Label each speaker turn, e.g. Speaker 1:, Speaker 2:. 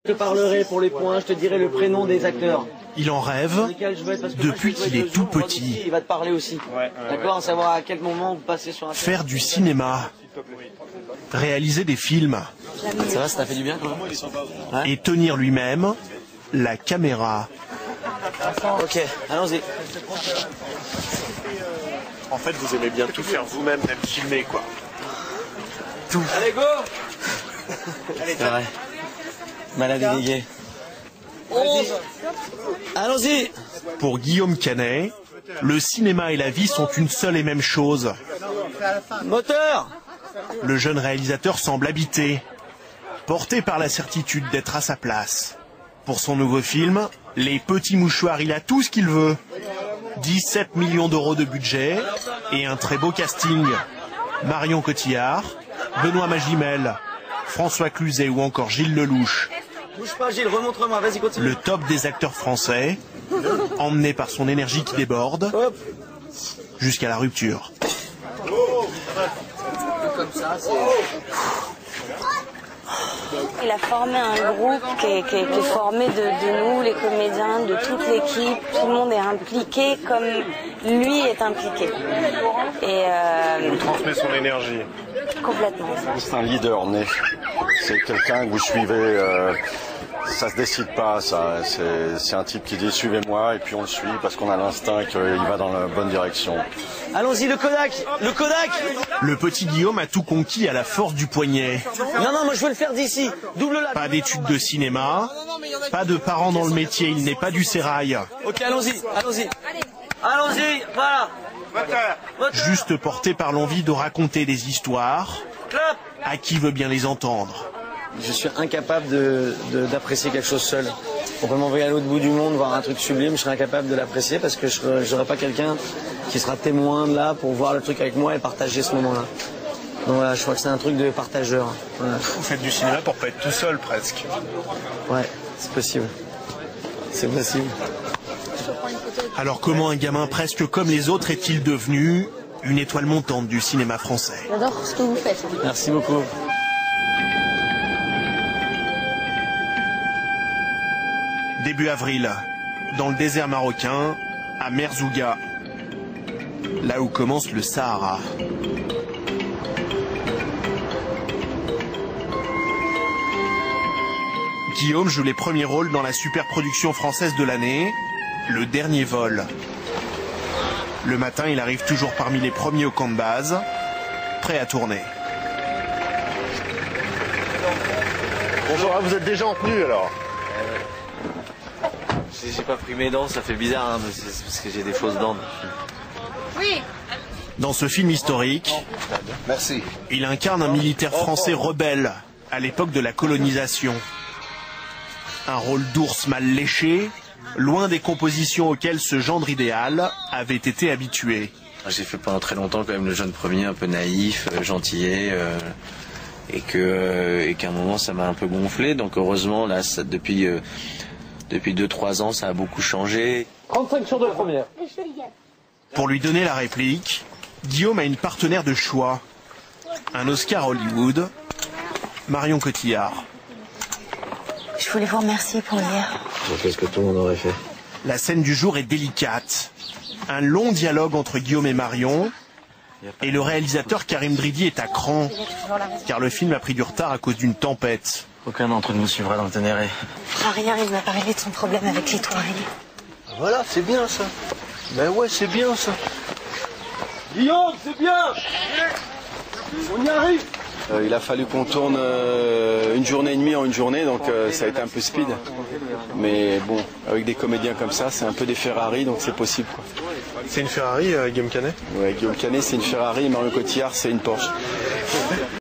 Speaker 1: Je te parlerai pour les points, je te dirai le prénom des acteurs.
Speaker 2: Il en rêve depuis qu'il est tout petit.
Speaker 1: Il va te parler aussi. D'accord, à savoir à quel moment vous passez sur un...
Speaker 2: Faire du cinéma, réaliser des films.
Speaker 1: Ça va, ça t'a fait du bien quand même?
Speaker 2: Et tenir lui-même la caméra.
Speaker 1: Ok, allons-y.
Speaker 2: En fait, vous aimez bien tout faire vous-même, même filmer, quoi. Tout.
Speaker 1: Allez, go! C'est vrai. Malade et dégué. 11. Allons-y.
Speaker 2: Pour Guillaume Canet, le cinéma et la vie sont une seule et même chose.
Speaker 1: Moteur.
Speaker 2: Le jeune réalisateur semble habité, porté par la certitude d'être à sa place. Pour son nouveau film, Les Petits Mouchoirs, il a tout ce qu'il veut. 17 millions d'euros de budget et un très beau casting. Marion Cotillard, Benoît Magimel, François Cluzet ou encore Gilles Lelouch.
Speaker 1: Bouge pas Gilles, remontre-moi, vas-y continue.
Speaker 2: Le top des acteurs français, emmené par son énergie qui déborde, jusqu'à la rupture.
Speaker 3: Il a formé un groupe qui est formé de nous, les comédiens, de toute l'équipe. Tout le monde est impliqué comme lui est impliqué. Et
Speaker 4: il vous transmet son énergie.
Speaker 3: Complètement.
Speaker 5: C'est un leader né. C'est quelqu'un que vous suivez. Ça se décide pas, ça. C'est un type qui dit suivez-moi et puis on le suit parce qu'on a l'instinct qu'il va dans la bonne direction.
Speaker 1: Allons-y, le Kodak. Le Kodak.
Speaker 2: Le petit Guillaume a tout conquis à la force du poignet.
Speaker 1: Non, moi je veux le faire d'ici. Double-la.
Speaker 2: Pas d'études de cinéma, pas de parents dans le métier, il n'est pas du sérail.
Speaker 1: Ok, allons-y. Allons-y, voilà.
Speaker 2: Juste porté par l'envie de raconter des histoires à qui veut bien les entendre.
Speaker 1: Je suis incapable d'apprécier quelque chose seul. On peut m'envoyer à l'autre bout du monde voir un truc sublime, je serais incapable de l'apprécier parce que je n'aurai pas quelqu'un qui sera témoin de là pour voir le truc avec moi et partager ce moment-là. Donc voilà, je crois que c'est un truc de partageur. Voilà.
Speaker 2: Vous faites du cinéma pour pas être tout seul presque.
Speaker 1: Ouais, c'est possible. C'est possible.
Speaker 2: Alors comment un gamin presque comme les autres est-il devenu une étoile montante du cinéma français?
Speaker 3: J'adore ce que vous faites.
Speaker 1: Merci beaucoup.
Speaker 2: Début avril, dans le désert marocain, à Merzouga, là où commence le Sahara. Guillaume joue les premiers rôles dans la super production française de l'année, Le Dernier Vol. Le matin, il arrive toujours parmi les premiers au camp de base, prêt à tourner.
Speaker 4: Bonjour, vous êtes déjà en tenue alors?
Speaker 6: J'ai pas pris mes dents, ça fait bizarre, hein, parce que j'ai des fausses dents.
Speaker 3: Oui.
Speaker 2: Dans ce film historique, il incarne un militaire français rebelle à l'époque de la colonisation. Un rôle d'ours mal léché, loin des compositions auxquelles ce gendre idéal avait été habitué.
Speaker 6: J'ai fait pendant très longtemps quand même le jeune premier, un peu naïf, gentillet, et qu'à un moment ça m'a un peu gonflé. Donc heureusement là, depuis 2-3 ans, ça a beaucoup changé.
Speaker 1: 35 sur 2 premières.
Speaker 2: Pour lui donner la réplique, Guillaume a une partenaire de choix. Un Oscar Hollywood, Marion Cotillard.
Speaker 3: Je voulais vous remercier pour hier.
Speaker 6: Qu'est-ce que tout le monde aurait fait?
Speaker 2: La scène du jour est délicate. Un long dialogue entre Guillaume et Marion. Et le réalisateur Karim Dridi est à cran, car le film a pris du retard à cause d'une tempête.
Speaker 6: Aucun d'entre nous suivra dans le Ténéré.
Speaker 3: Rien, il m'a parlé de son problème avec les Touaregs.
Speaker 4: Voilà, c'est bien ça. Ben ouais, c'est bien ça.
Speaker 1: Guillaume, c'est bien. On y arrive.
Speaker 5: Il a fallu qu'on tourne une journée et demie en une journée, donc ça a été un peu speed. Mais bon, avec des comédiens comme ça, c'est un peu des Ferrari, donc c'est possible, quoi.
Speaker 4: C'est une Ferrari, Guillaume Canet?
Speaker 5: Ouais, Guillaume Canet, c'est une Ferrari, et Marion Cotillard, c'est une Porsche.